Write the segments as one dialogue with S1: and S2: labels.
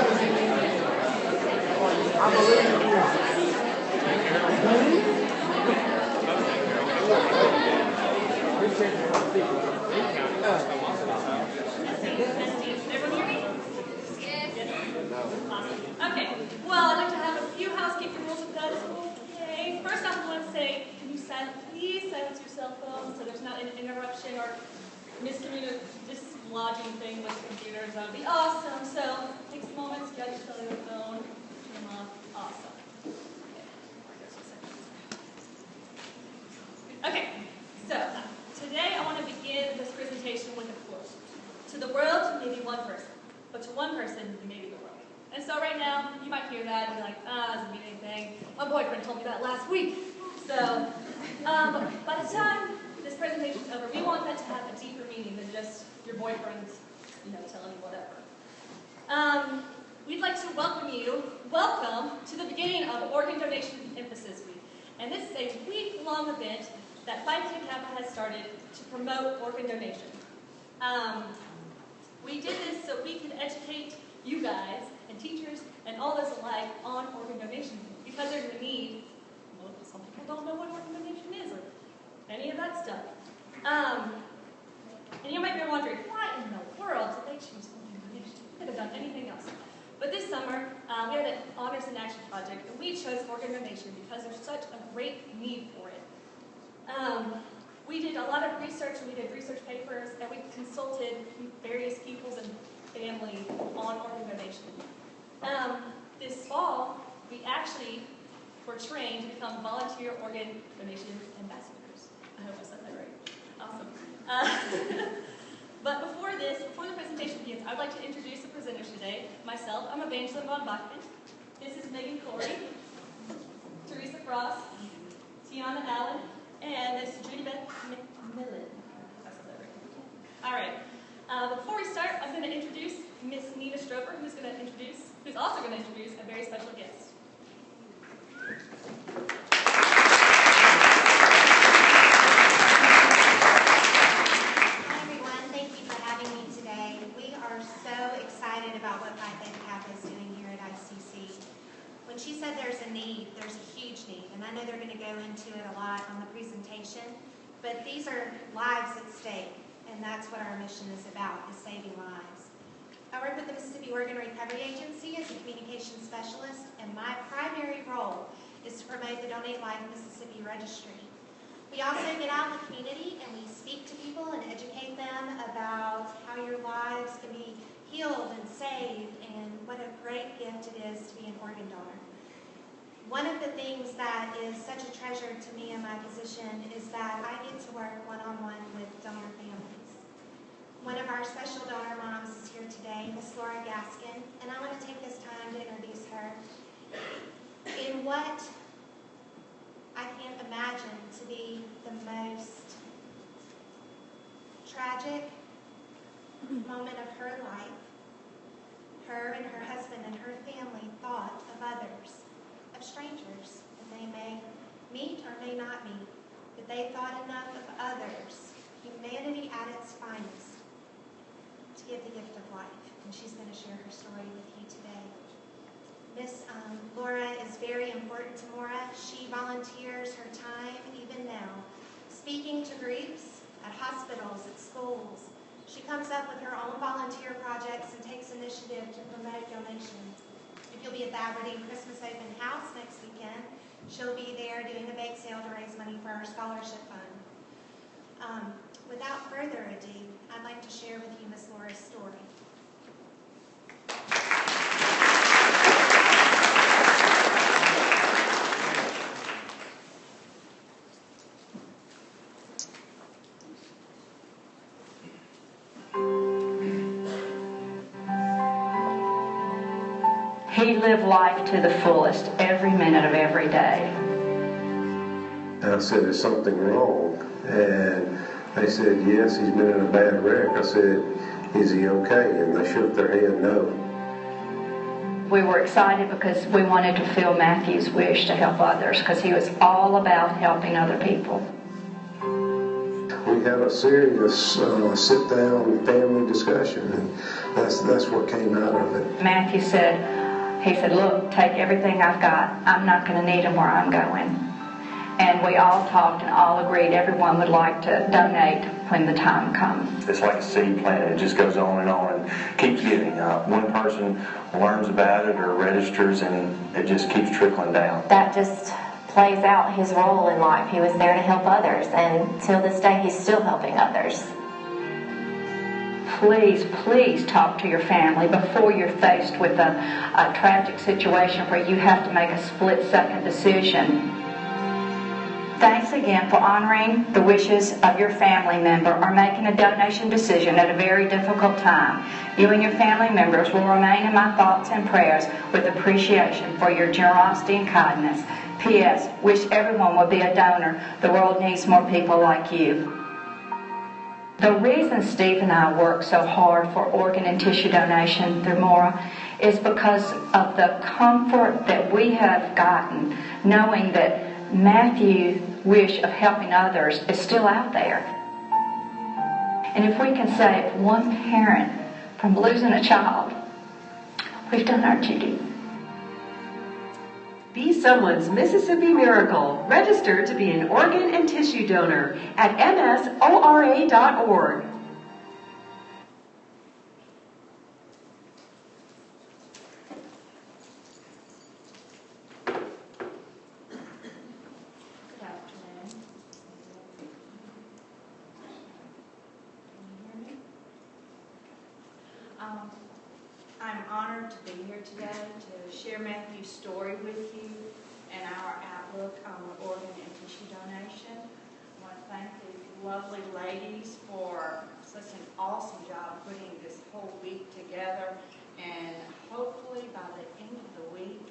S1: Okay, well, I'd like to have a few housekeeping rules of Pedescope. Okay, first off, I want to say, can you please silence your cell phone so there's not an interruption or dislodging thing with computers. That would be awesome. So, take some moments, get your cellular phone, turn them off. Awesome. Okay, so today I want to begin this presentation with a quote. To the world, you may be one person, but to one person, you may be the world. And so right now, you might hear that and be like, doesn't mean anything. My boyfriend told me that last week. So, by the time this presentation's over, we want that to have a deeper meaning than just your boyfriend's, telling you whatever. We'd like to welcome to the beginning of Organ Donation Emphasis Week. And this is a week-long event that Phi Beta Kappa has started to promote organ donation. We did this so we could educate you guys and teachers and all those alike on organ donation because there's a need. Well, some people don't know what organ donation is or any of that stuff. And you might be wondering, why in the world did they choose organ donation? They could have done anything else. But this summer, we had an Honors in Action project, and we chose organ donation because there's such a great need for it. We did a lot of research, and we did research papers, and we consulted various peoples and family on organ donation. This fall, we actually were trained to become volunteer organ donation ambassadors. I hope I said that right. Awesome. But before the presentation begins, I'd like to introduce the presenters today. Myself, I'm Evangeline von Bachman. This is Megan Corey, Teresa Frost, Tiana Allen, and this is Judy Beth McMillan. All right. Before we start, I'm going to introduce Miss Nina Strober, who's also going to introduce a very special guest.
S2: Hi everyone, thank you for having me today. We are so excited about what Phi Beta Kappa is doing here at ICC. When she said there's a need, there's a huge need, and I know they're going to go into it a lot on the presentation, but these are lives at stake, and that's what our mission is about, is saving lives. I work with the Mississippi Organ Recovery Agency as a communications specialist, and my primary role is to promote the Donate Life Mississippi Registry. We also get out in the community and we speak to people and educate them about how your lives can be healed and saved, and what a great gift it is to be an organ donor. One of the things that is such a treasure to me in my position is that I get to work one-on-one with donor families. One of our special donor moms is here today, Miss Laura Gaskin, and I want to take this time to introduce her in what I can't imagine to be the most tragic moment of her life. Her and her husband and her family thought of others, of strangers that they may meet or may not meet, but they thought enough of others, humanity at its finest, to give the gift of life. And she's going to share her story with you today. Miss Laura is very important to Mora. She volunteers her time, even now, speaking to groups, at hospitals, at schools. She comes up with her own volunteer projects and takes initiative to promote donation. If you'll be at the Aberdeen Christmas Open House next weekend, she'll be there doing a bake sale to raise money for our scholarship fund. Without further ado, I'd like to share with you Miss Laura's story.
S3: He lived life to the fullest every minute of every day.
S4: I said, is something wrong? And they said, yes, he's been in a bad wreck. I said, is he okay? And they shook their head no.
S3: We were excited because we wanted to fulfill Matthew's wish to help others, because he was all about helping other people.
S4: We we had a serious sit-down family discussion, and that's what came out of it.
S3: Matthew said, he said, look, take everything I've got. I'm not going to need them where I'm going. And we all talked and all agreed everyone would like to donate when the time comes.
S5: It's like a seed planted. It just goes on and keeps giving. One person learns about it or registers, and it just keeps trickling down.
S6: That just plays out his role in life. He was there to help others, and till this day he's still helping others.
S3: Please, please talk to your family before you're faced with a tragic situation where you have to make a split-second decision. Thanks again for honoring the wishes of your family member or making a donation decision at a very difficult time. You and your family members will remain in my thoughts and prayers with appreciation for your generosity and kindness. P.S. Wish everyone would be a donor. The world needs more people like you. The reason Steve and I work so hard for organ and tissue donation through Mora is because of the comfort that we have gotten knowing that Matthew's wish of helping others is still out there. And if we can save one parent from losing a child, we've done our duty.
S7: Be someone's Mississippi Miracle. Register to be an organ and tissue donor at msora.org.
S8: I'm honored to be here today to share Matthew's story with you and our outlook on organ and tissue donation. I want to thank these lovely ladies for such an awesome job putting this whole week together, and hopefully by the end of the week,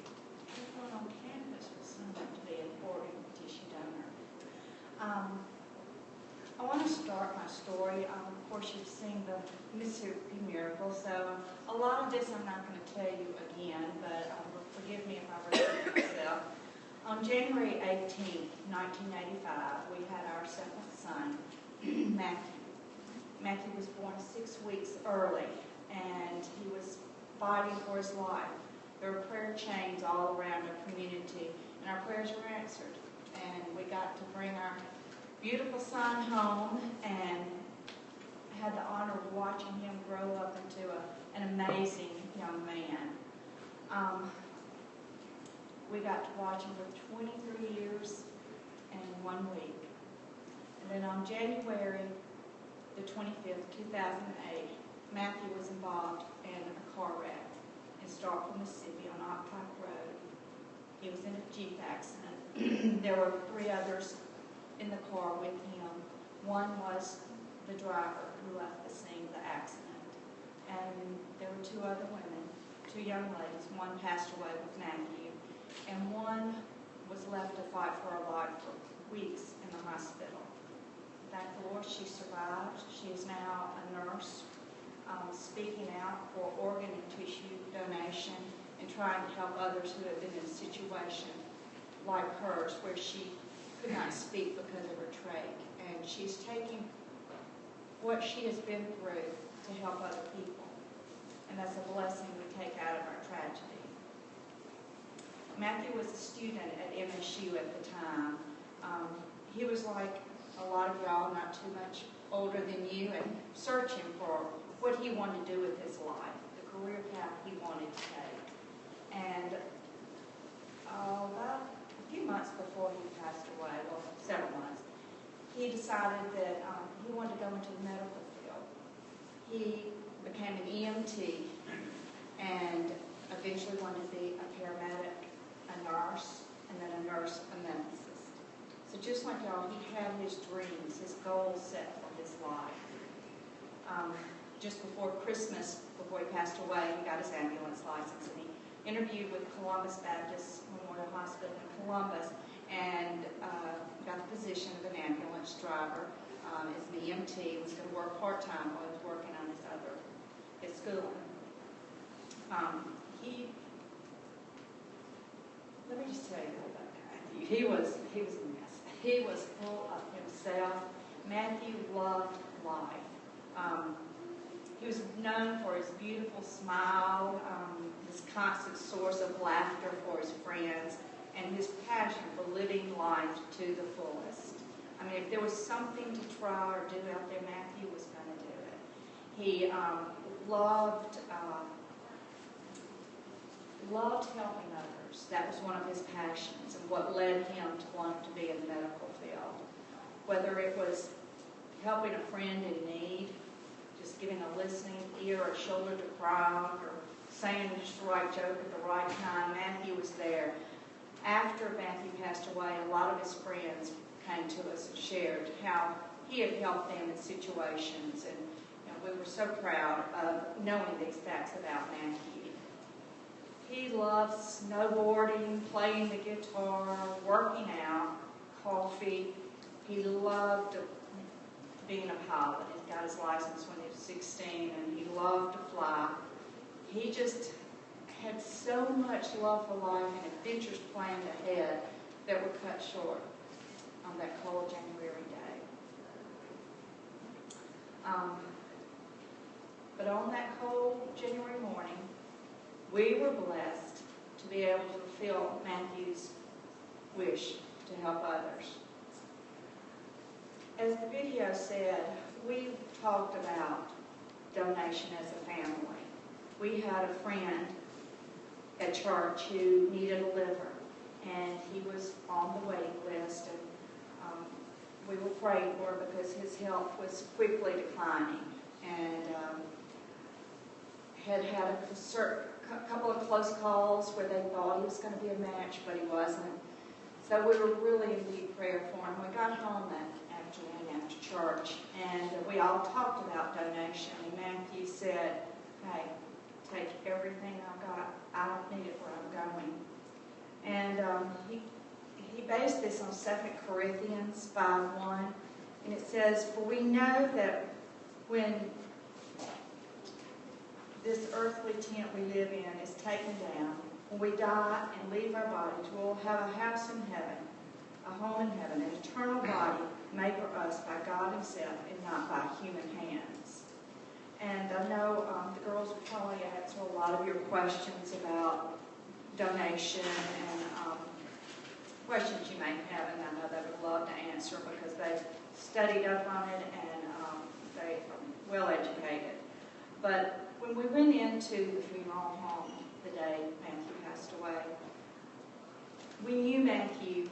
S8: everyone on campus will sign up to be an organ and tissue donor. I want to start my story. Of course, you've seen the Mississippi Miracle, so a lot of this I'm not going to tell you again, but forgive me if I repeat myself. On January 18th, 1985, we had our seventh son, Matthew. Matthew was born 6 weeks early, and he was fighting for his life. There were prayer chains all around our community, and our prayers were answered. And we got to bring our beautiful son home and had the honor of watching him grow up into an amazing young man. We got to watch him for 23 years and 1 week. And then on January the 25th, 2008, Matthew was involved in a car wreck in Starkville, Mississippi on October Road. He was in a Jeep accident. There were 3 others in the car with him. One was the driver who left the scene of the accident. And there were 2 other women, 2 young ladies. One passed away with Matthew, and one was left to fight for her life for weeks in the hospital. Thank the Lord she survived. She is now a nurse, speaking out for organ and tissue donation and trying to help others who have been in a situation like hers where she could not speak because of her trach, and she's taking what she has been through to help other people, and that's a blessing we take out of our tragedy. Matthew was a student at MSU at the time. He was like a lot of y'all, not too much older than you, and searching for what he wanted to do with his life, the career path he wanted to take. And about a few months before he passed away, well, several months, he decided that he wanted to go into the medical field. He became an EMT and eventually wanted to be a paramedic, a nurse, and then a nurse anesthetist. So just like y'all, he had his dreams, his goals set for his life. Just before Christmas, before he passed away, he got his ambulance license, and he interviewed with Columbus Baptist Memorial Hospital in Columbus and got the position of an ambulance driver as an EMT. He was going to work part-time while he was working on his schooling. Let me just tell you about Matthew. He was a mess. He was full of himself. Matthew loved life. He was known for his beautiful smile, his constant source of laughter for his friends, and his passion for living life to the fullest. I mean, if there was something to try or do out there, Matthew was going to do it. He loved helping others. That was one of his passions and what led him to want to be in the medical field. Whether it was helping a friend in need, just giving a listening ear or shoulder to cry on, or saying just the right joke at the right time, Matthew was there. After Matthew passed away, a lot of his friends came to us and shared how he had helped them in situations, and we were so proud of knowing these facts about Matthew. He loved snowboarding, playing the guitar, working out, coffee. He loved being a pilot. He got his license when he was 16, and he loved to fly. He just had so much love for life and adventures planned ahead that were cut short on that cold January day. But on that cold January morning, we were blessed to be able to fulfill Matthew's wish to help others. As the video said, we talked about donation as a family. We had a friend at church who needed a liver, and he was on the waiting list, and we were praying for him because his health was quickly declining, and had a couple of close calls where they thought he was going to be a match, but he wasn't. So we were really in deep prayer for him. We got home that afternoon after church, and we all talked about donation. And Matthew said, "Hey, take everything I've got. I don't need it where I'm going." And he based this on 2 Corinthians 5:1, and it says, "For we know that when this earthly tent we live in is taken down, when we die and leave our bodies, we'll have a house in heaven, a home in heaven, an eternal body made for us by God Himself and not by human hands." And I know the girls will probably answer a lot of your questions about donation and questions you may have, and I know they would love to answer because they've studied up on it and they are well educated. But when we went into the funeral home the day Matthew passed away, we knew Matthew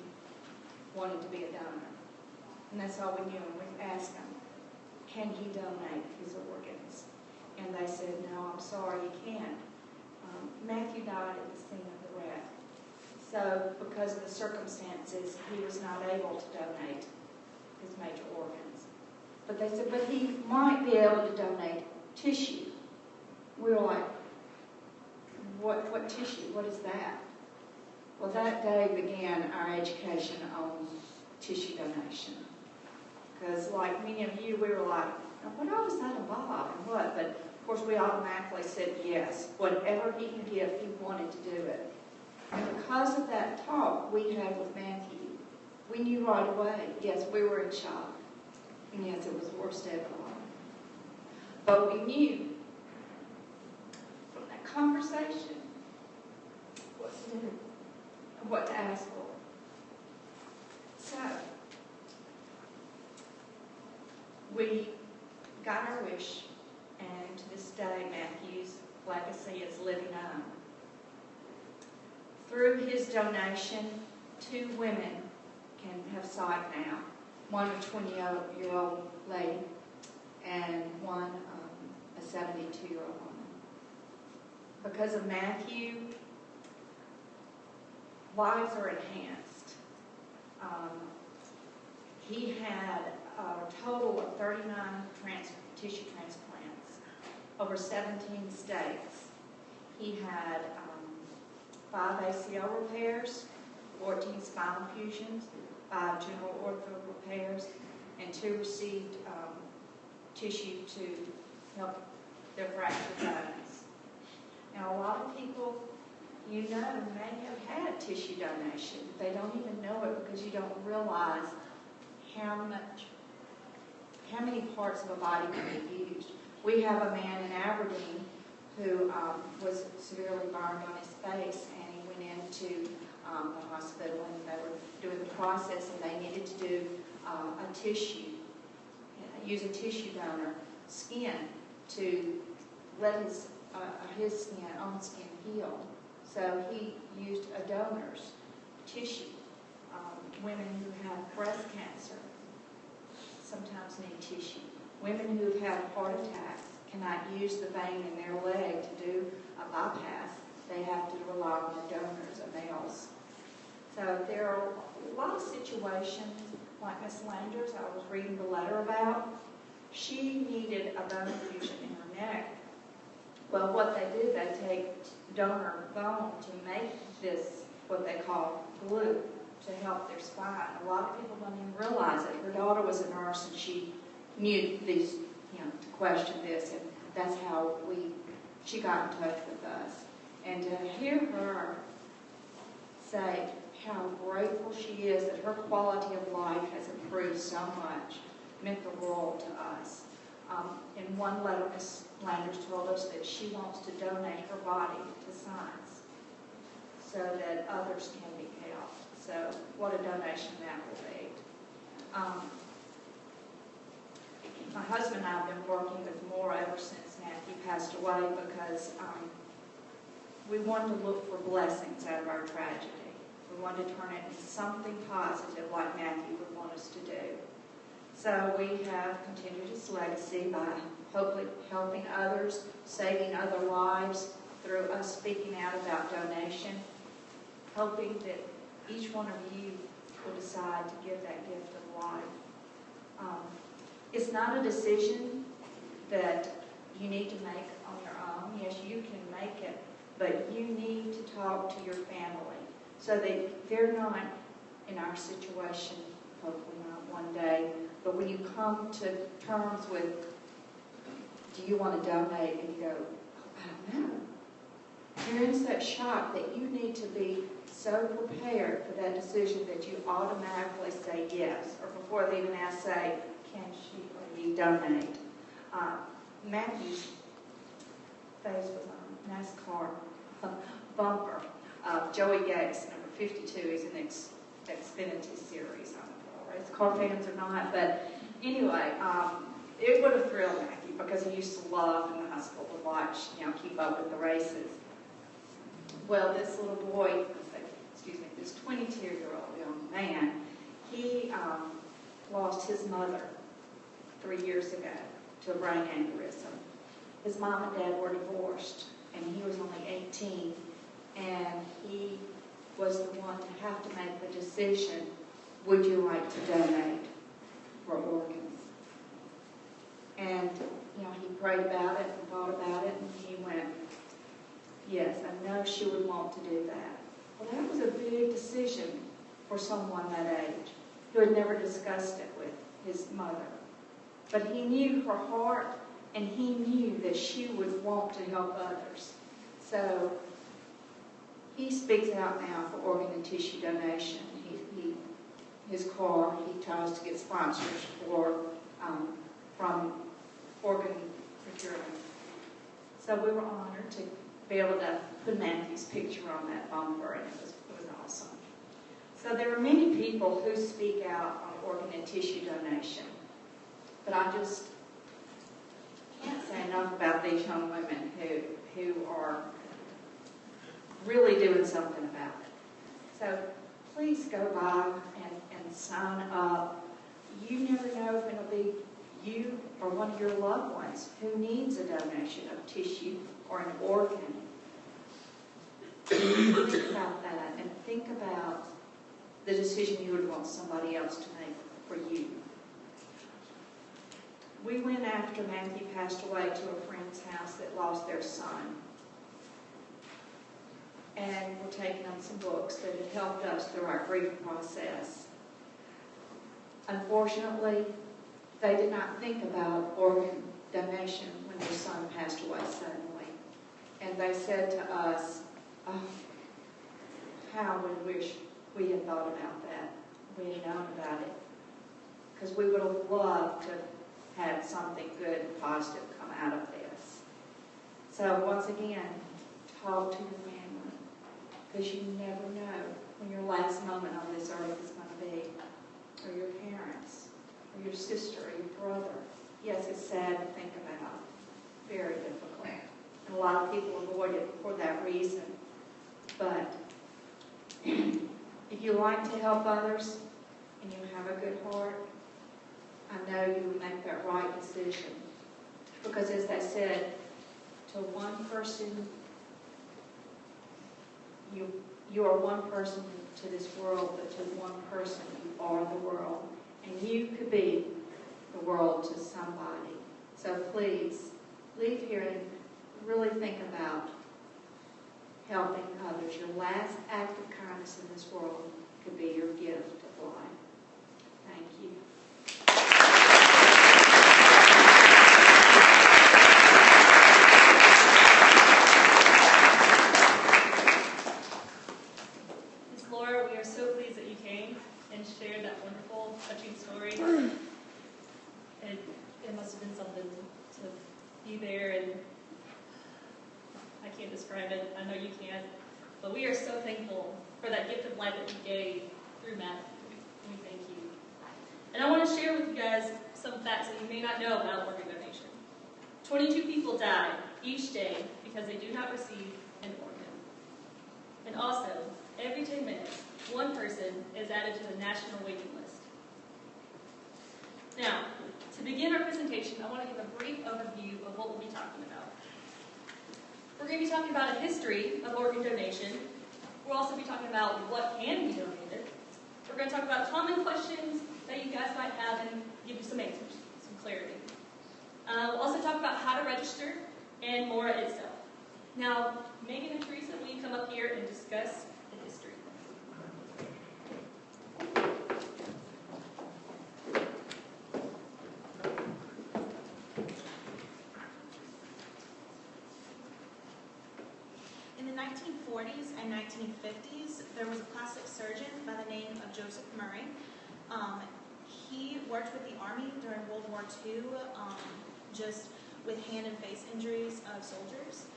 S8: wanted to be a donor. And that's all we knew. And we asked him, can he donate his organs? And they said, no, I'm sorry, he can't. Matthew died at the scene of the wreck. So because of the circumstances, he was not able to donate his major organs. But they said, but he might be able to donate tissue. We were like, what tissue? What is that? Well, that day began our education on tissue donation. Because like many of you, we were like, what all does that involve and what? But of course, we automatically said yes. Whatever he can give, he wanted to do it. And because of that talk we had with Matthew, we knew right away, yes, we were in shock. And yes, it was the worst day of our life. But we knew from that conversation what to do and what to ask for. So, we got our wish, and to this day, Matthew's legacy is living on. Through his donation, 2 women can have sight now. One a 20-year-old lady, and one a 72-year-old woman. Because of Matthew, lives are enhanced. He had a total of 39 tissue transplants over 17 states. He had 5 ACL repairs, 14 spinal fusions, 5 general ortho repairs, and 2 received tissue to help their fractured bones. Now, a lot of people you know may have had tissue donation. They don't even know it because you don't realize how much how many parts of a body can be used. We have a man in Aberdeen who was severely burned on his face, and he went into the hospital, and they were doing the process, and they needed to do a tissue, use a tissue donor skin to let his own skin heal. So he used a donor's tissue. Women who have breast cancer sometimes need tissue. Women who have had heart attacks cannot use the vein in their leg to do a bypass. They have to rely on the donors, the males. So there are a lot of situations, like Miss Landers, I was reading the letter about. She needed a bone fusion in her neck. Well, what they do, they take donor bone to make this, what they call glue, to help their spine. A lot of people don't even realize it. Her daughter was a nurse, and she knew these, to question this, and that's how she got in touch with us. And to hear her say how grateful she is that her quality of life has improved so much meant the world to us. In one letter, Ms. Landers told us that she wants to donate her body to science so that others can be helped. So what a donation that will be. My husband and I have been working with Maura ever since Matthew passed away because we wanted to look for blessings out of our tragedy. We wanted to turn it into something positive like Matthew would want us to do. So we have continued his legacy by hopefully helping others, saving other lives through us speaking out about donation, hoping that each one of you will decide to give that gift of life. It's not a decision that you need to make on your own. Yes, you can make it, but you need to talk to your family so that they're not in our situation, hopefully not one day, but when you come to terms with, do you want to donate, and you go, I don't know. You're in such shock that you need to be so prepared for that decision that you automatically say yes, or before they even ask, say, can she or you donate? Matthew's face was on a NASCAR bumper. Joey Gates, number 52, is in Xfinity Series. I don't know if race car fans or not, but anyway, it would have thrilled Matthew because he used to love in the hospital to watch, keep up with the races. Well, this little boy, this 22-year-old young man, he lost his mother 3 years ago to a brain aneurysm. His mom and dad were divorced, and he was only 18, and he was the one to have to make the decision, would you like to donate for organs? And, he prayed about it and thought about it, and he went, yes, I know she would want to do that. Well, that was a big decision for someone that age who had never discussed it with his mother. But he knew her heart, and he knew that she would want to help others. So he speaks out now for organ and tissue donation. His car, he tries to get sponsors from organ procurement. So we were honored to be able to put Matthew's picture on that bumper, and it was awesome. So there are many people who speak out on organ and tissue donation, but I just can't say enough about these young women who are really doing something about it. So please go by and sign up. You never know if it'll be you or one of your loved ones who needs a donation of tissue or an organ. Think about that, and think about the decision you would want somebody else to make for you. We went after Matthew passed away to a friend's house that lost their son. And we're taking them some books that have helped us through our grief process. Unfortunately, they did not think about organ donation when their son passed away suddenly. And they said to us, oh, how we wish we had thought about that, we had known about it. Because we would have loved to had something good and positive come out of this. So once again, talk to your family, because you never know when your last moment on this earth is going to be, or your parents, or your sister, or your brother. Yes, it's sad to think about, very difficult. And a lot of people avoid it for that reason. But if you like to help others and you have a good heart, I know you will make that right decision. Because as I said, to one person, you are one person to this world, but to one person you are the world. And you could be the world to somebody. So please, leave here and really think about helping others. Your last act of kindness in this world could be your gift of life. Thank you.
S1: Ms. Laura, we are so pleased that you came and shared that wonderful, touching story. It must have been something to be there, and I can't describe it. I know you can't. But we are so thankful for that gift of life that you gave through Matthew. We thank you. And I want to share with you guys some facts that you may not know about organ donation. 22 people die each day because they do not receive an organ. And also, every 10 minutes, one person is added to the national waiting list. Now, to begin our presentation, I want to give a brief overview of what we'll be talking about. We're going to be talking about a history of organ donation. We'll also be talking about what can be donated. We're going to talk about common questions that you guys might have and give you some answers, some clarity. We'll also talk about how to register and more itself. Now, Megan and Teresa, will you come up here and discuss the history?
S9: In the 1940s and 1950s, there was a plastic surgeon by the name of Joseph Murray. He worked with the Army during World War II, just with hand and face injuries of soldiers.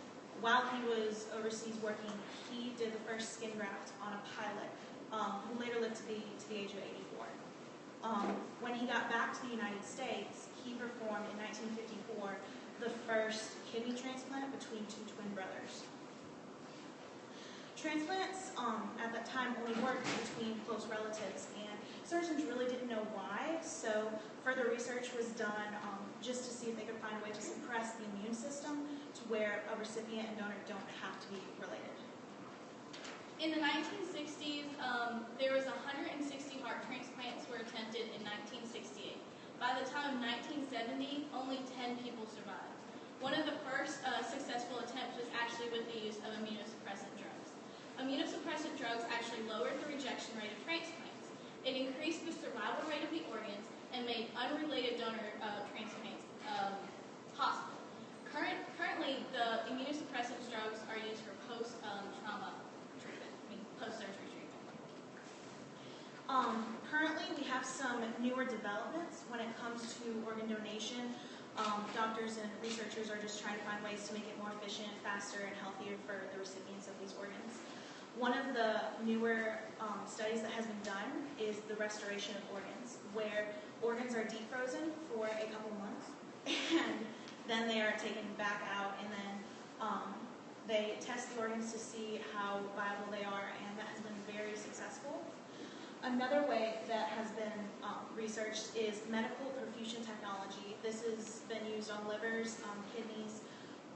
S9: While he was overseas working, he did the first skin graft on a pilot, who later lived to the age of 84. When he got back to the United States, he performed in 1954 the first kidney transplant between two twin brothers. Transplants at that time only worked between close relatives, and surgeons really didn't know why, so further research was done just to see if they could find a way to suppress the immune system to where a recipient and donor don't have to be related.
S10: In the 1960s, there was 160 heart transplants were attempted in 1968. By the time of 1970, only 10 people survived. One of the first successful attempts was actually with the use of immunosuppressant drugs. Immunosuppressant drugs actually lowered the rejection rate of transplants. It increased the survival rate of the organs and made unrelated donor transplants possible. Currently, the immunosuppressant drugs are used for post-trauma treatment, post-surgery treatment.
S9: Currently, we have some newer developments when it comes to organ donation. Doctors and researchers are just trying to find ways to make it more efficient, faster, and healthier for the recipients of these organs. One of the newer studies that has been done is the restoration of organs, where organs are deep frozen for a couple months, and then they are taken back out, and then they test the organs to see how viable they are, and that has been very successful. Another way that has been researched is medical perfusion technology. This has been used on livers, kidneys,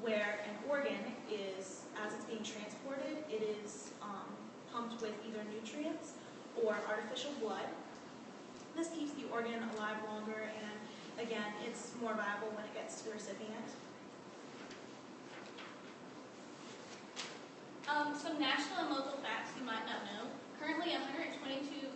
S9: where an organ is, as it's being transported, it is pumped with either nutrients or artificial blood. This keeps the organ alive longer, and again, it's more viable when it gets to the recipient.
S10: Some national and local facts you might not know. Currently, 122,000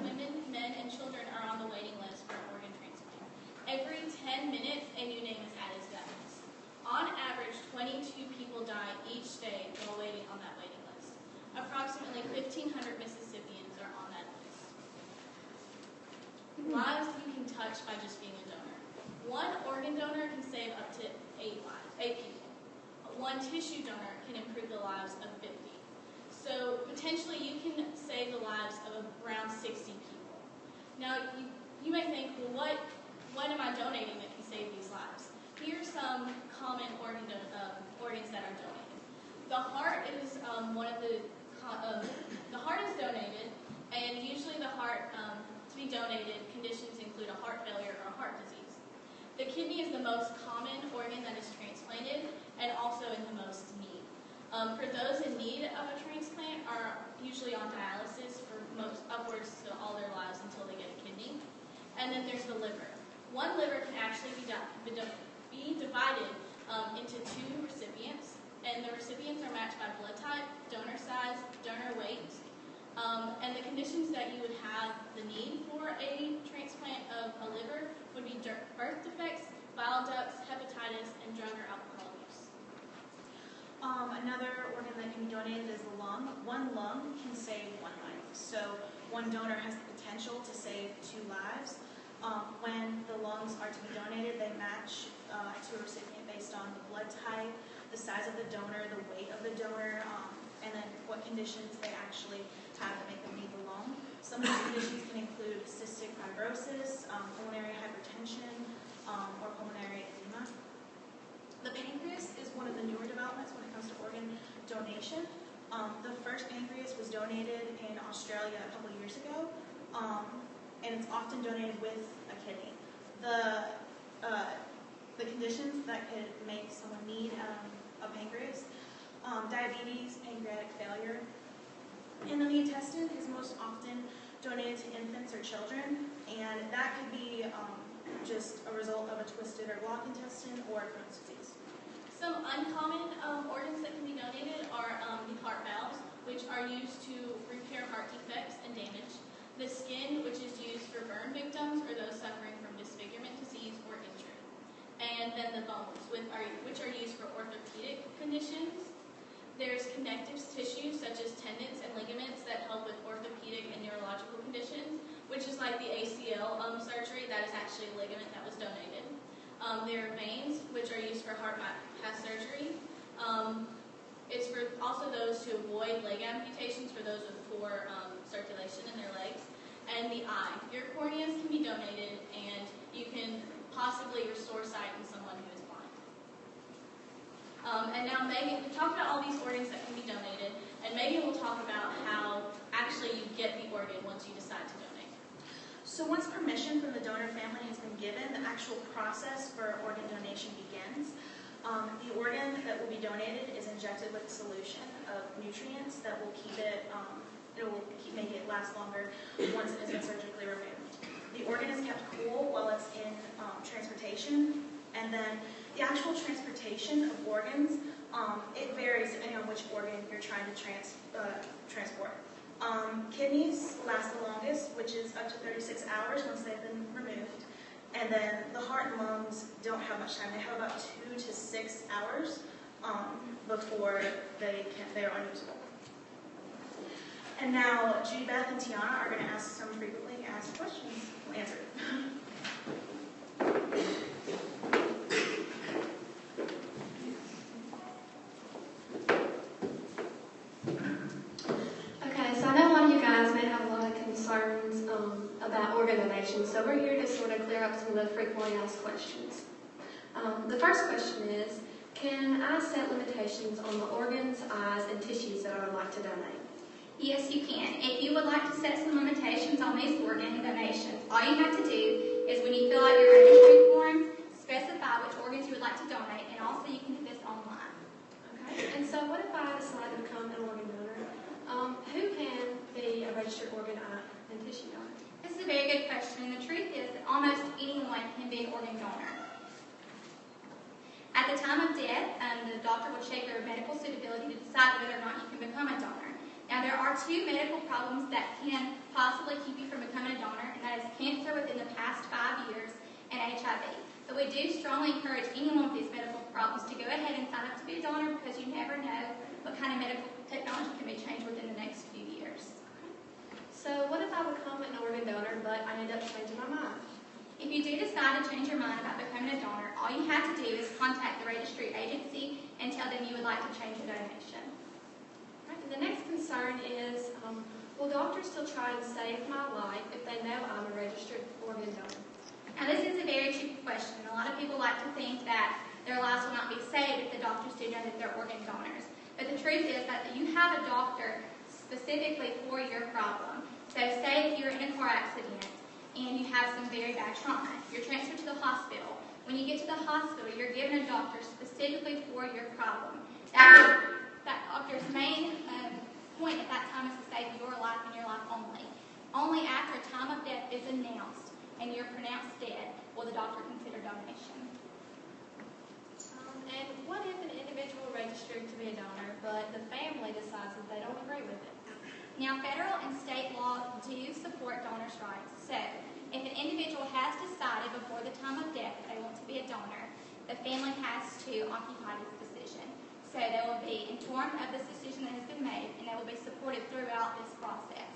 S10: women, men, and children are on the waiting list for an organ transplant. Every 10 minutes, a new name is added to that list. On average, 22 people die each day while waiting on that waiting list. Approximately 1,500 Mississippians are on that list. Lives you can touch by just being a donor. One organ donor can save up to 8 people. One tissue donor can improve the lives of 50. So potentially you can save the lives of around 60 people. Now you may think, well, what am I donating that can save these lives? Here are some common organs that are donated. The heart is one of the heart is donated, and usually the heart to be donated conditions include a heart failure or a heart disease. The kidney is the most common organ that is transplanted and also in the most need. For those in need of a transplant are usually on dialysis for upwards to all their lives until they get a kidney. And then there's the liver. One liver can actually be divided into 2 recipients, and the recipients are matched by blood type, donor size, donor weight, and the conditions that you would have the need for a transplant of a liver would be birth defects, bile ducts, hepatitis, and drug or alcohol use.
S9: Another organ that can be donated is the lung. One lung can save 1 life. So one donor has the potential to save 2 lives. When the lungs are to be donated, they match to a recipient based on the blood type, the size of the donor, the weight of the donor, and then what conditions they actually have that make them need the lung. Some of the conditions can include cystic fibrosis, pulmonary hypertension, or pulmonary edema. The pancreas is one of the newer developments when it comes to organ donation. The first pancreas was donated in Australia a couple years ago, and it's often donated with a kidney. The conditions that could make someone need a pancreas, diabetes, pancreatic failure, and then the intestine is most often donated to infants or children, and that could be just a result of a twisted or blocked intestine or Crohn's disease.
S10: Some uncommon organs that can be donated are the heart valves, which are used to repair heart defects and damage. The skin, which is used for burn victims or those suffering from disfigurement disease or injury. And then the bones, which are used for orthopedic conditions. There's connective tissues such as tendons and ligaments that help with orthopedic and neurological conditions, which is like the ACL surgery. That is actually a ligament that was donated. There are veins, which are used for heart bypass surgery. It's for also those to avoid leg amputations for those with poor circulation in their legs. And the eye. Your corneas can be donated, and you can possibly restore sight in someone who is blind. And now Megan, we talked about all these organs that can be donated, and Megan will talk about how actually you get the organ once you decide to donate.
S9: So once permission from the donor family has been given, the actual process for organ donation begins. The organ that will be donated is injected with a solution of nutrients that will keep it, make it last longer once it has been surgically removed. The organ is kept cool while it's in transportation, and then the actual transportation of organs, it varies depending on which organ you're trying to transport. Kidneys last the longest, which is up to 36 hours once they've been removed. And then the heart and lungs don't have much time. They have about 2 to 6 hours before they're unusable. And now Judy Beth and Tiana are going to ask some frequently asked questions. We'll answer.
S11: Okay, so I know a lot of you guys may have a lot of concerns about organ donation, so we're here to sort of clear up some of the frequently asked questions. The first question is, can I set limitations on the organs, eyes, and tissues that I would like to donate?
S12: Yes, you can. If you would like to set some limitations on these organ donations, all you have to do is when you fill out your registry form, specify which organs you would like to donate, and also you can do this online.
S11: Okay, and so what if I decide to become an organ donor? Who can be a registered organ, eye, and tissue donor?
S12: This is a very good question, and the truth is that almost anyone can be an organ donor. At the time of death, the doctor will check your medical suitability to decide whether or not you can become a donor. Now, there are 2 medical problems that can possibly keep you from becoming a donor, and that is cancer within the past 5 years and HIV. But we do strongly encourage anyone with these medical problems to go ahead and sign up to be a donor because you never know what kind of medical technology can be changed within the next few years.
S11: So what if I become an organ donor, but I end up changing my mind?
S12: If you do decide to change your mind about becoming becoming a donor, all you have to do is contact the registry agency and tell them you would like to change your donation.
S11: Right, and the next concern is, will doctors still try and save my life if they know I'm a registered organ donor?
S12: Now this is a very tricky question. A lot of people like to think that their lives will not be saved if the doctors do know that they're organ donors. But the truth is that you have a doctor specifically for your problem. So say if you're in a car accident and you have some very bad trauma, you're transferred to the hospital. When you get to the hospital, you're given a doctor specifically for your problem. That doctor's main point at that time is to save your life and your life only. Only after time of death is announced and you're pronounced dead will the doctor consider donation.
S13: And what if an individual registered to be a donor, but the family decides that they don't agree with it?
S12: Now, federal and state law do support donors' rights. So, if an individual has decided before the time of death that they want to be a donor, the family has to occupy this decision. So, they will be informed of this decision that has been made, and they will be supported throughout this process.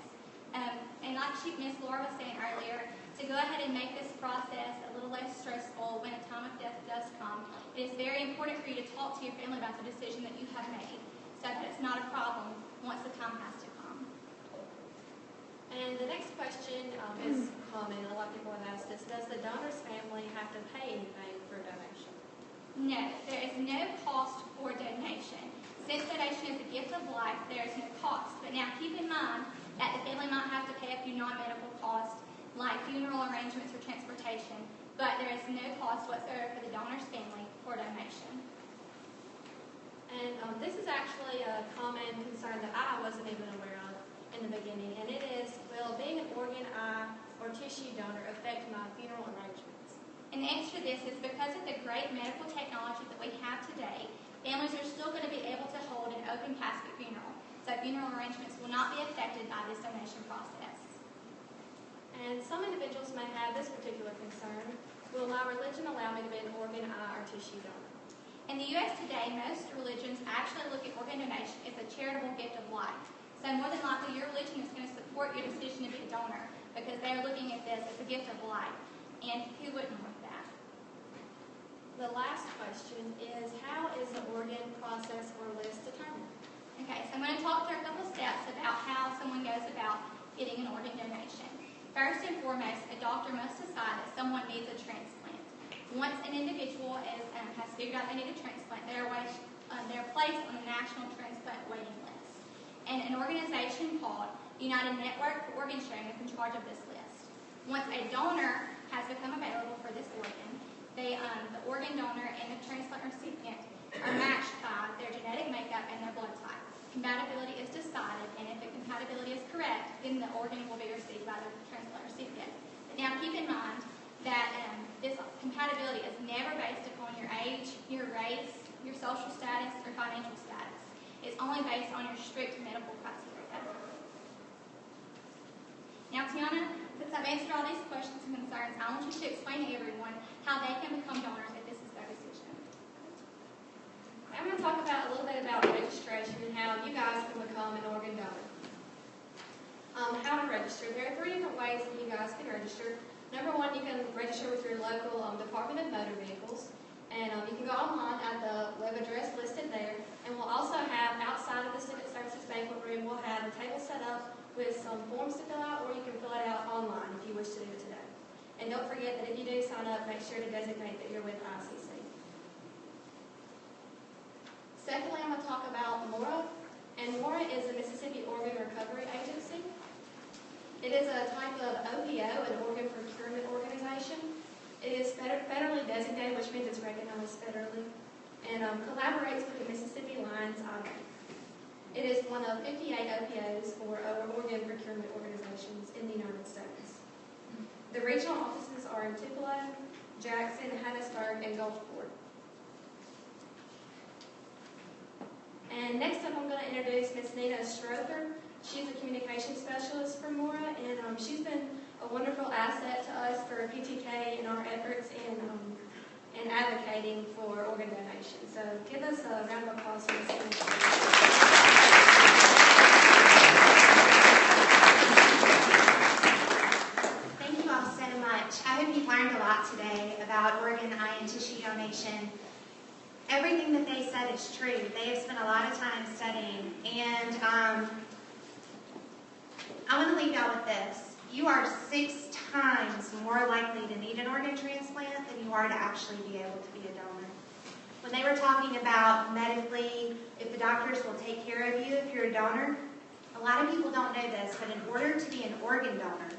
S12: And like Ms. Laura was saying earlier, to go ahead and make this process a little less stressful when a time of death does come, it is very important for you to talk to your family about the decision that you have made so that it's not a problem once the time has to come.
S13: And the next question is common. A lot of people have asked this. Does the donor's family have to pay anything for a donation?
S12: No, there is no cost for donation. Since donation is a gift of life, there is no cost. But now keep in mind that the family might have to pay a few non-medical costs like funeral arrangements or transportation, but there is no cost whatsoever for the donor's family for donation.
S13: And this is actually a common concern that I wasn't even aware of in the beginning, and it is, will being an organ, eye, or tissue donor affect my funeral arrangements?
S12: And the answer to this is because of the great medical technology that we have today, families are still going to be able to hold an open casket funeral, so funeral arrangements will not be affected by this donation process.
S13: And some individuals may have this particular concern. Will my religion allow me to be an organ, eye, or tissue donor?
S12: In the U.S. today, most religions actually look at organ donation as a charitable gift of life. So more than likely, your religion is going to support your decision to be a donor because they're looking at this as a gift of life. And who wouldn't want that?
S13: The last question is, how is the organ process or list determined?
S12: Okay, so I'm going to talk through a couple steps about how someone goes about getting an organ donation. First and foremost, a doctor must decide that someone needs a transplant. Once an individual has figured out they need a transplant, they're placed on the National Transplant Waiting List. And an organization called United Network for Organ Sharing is in charge of this list. Once a donor has become available for this organ, the organ donor and the transplant recipient are matched by their genetic makeup and their blood type. Compatibility is decided, and if the compatibility is correct, then the organ will be received by the transplant recipient. But now keep in mind that this compatibility is never based upon your age, your race, your social status, or financial status. It's only based on your strict medical criteria. Now, Tiana, since I've answered all these questions and concerns, I want you to explain to everyone how they can become donors if this is their decision.
S13: I'm going to talk about a little bit about registration and how you guys can become an organ donor. How to register. There are 3 different ways that you guys can register. Number 1, you can register with your local Department of Motor Vehicles. And you can go online at the web address listed there. And we'll also have, outside of the Civic Services banquet room, we'll have a table set up with some forms to fill out, or you can fill it out online if you wish to do it today. And don't forget that if you do sign up, make sure to designate that you're with ICC. Secondly, I'm going to talk about MORA. And MORA is the Mississippi Organ Recovery Agency. It is a type of OPO, an organ procurement organization. It is federally designated, which means it's recognized federally, and collaborates with the Mississippi Lions IV. It is one of 58 OPOs, or organ procurement organizations, in the United States. The regional offices are in Tupelo, Jackson, Hattiesburg, and Gulfport. And next up, I'm going to introduce Ms. Nina Strother. She's a communication specialist for MORA, and she's been a wonderful asset to us for PTK in our efforts in advocating for organ donation. So give us a round of applause for Ms. Nina Strother.
S2: Thank you all so much. I hope you've learned a lot today about organ, eye, donation, everything that they said is true. They have spent a lot of time studying. And I want to leave y'all with this. You are 6 times more likely to need an organ transplant than you are to actually be able to be a donor. When they were talking about medically, if the doctors will take care of you if you're a donor, a lot of people don't know this, but in order to be an organ donor,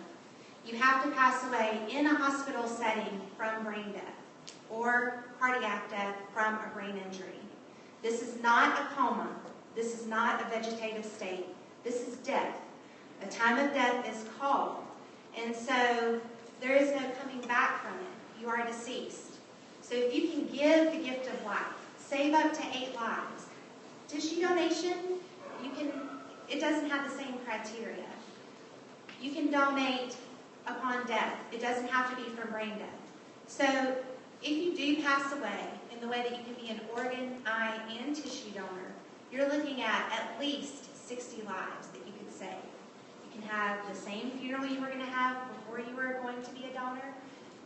S2: you have to pass away in a hospital setting from brain death or cardiac death from a brain injury. This is not a coma. This is not a vegetative state. This is death. A time of death is called. And so there is no coming back from it. You are deceased. So if you can give the gift of life, save up to 8 lives. Tissue donation, it doesn't have the same criteria. You can donate upon death. It doesn't have to be from brain death. So if you do pass away in the way that you can be an organ, eye, and tissue donor, you're looking at least 60 lives that you could save. You can have the same funeral you were going to have before you were going to be a donor.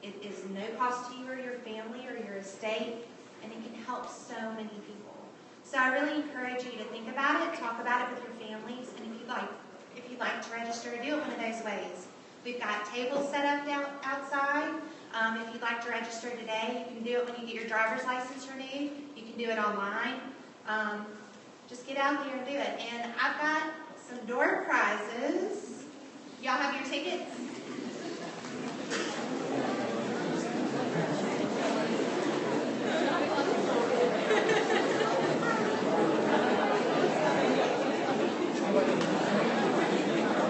S2: It is no cost to you or your family or your estate, and it can help so many people. So I really encourage you to think about it, talk about it with your families, and if you'd like to register, do it one of those ways. We've got tables set up outside. If you'd like to register today, you can do it when you get your driver's license renewed. You can do it online. Just get out there and do it. And I've got some door prizes. Y'all have your tickets?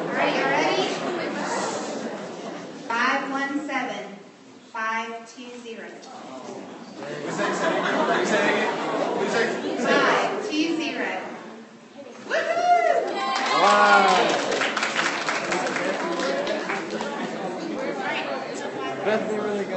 S2: All right, you ready? 517-520.
S14: Please say it.
S2: 520. Woohoo!
S14: Wow. Bethany really got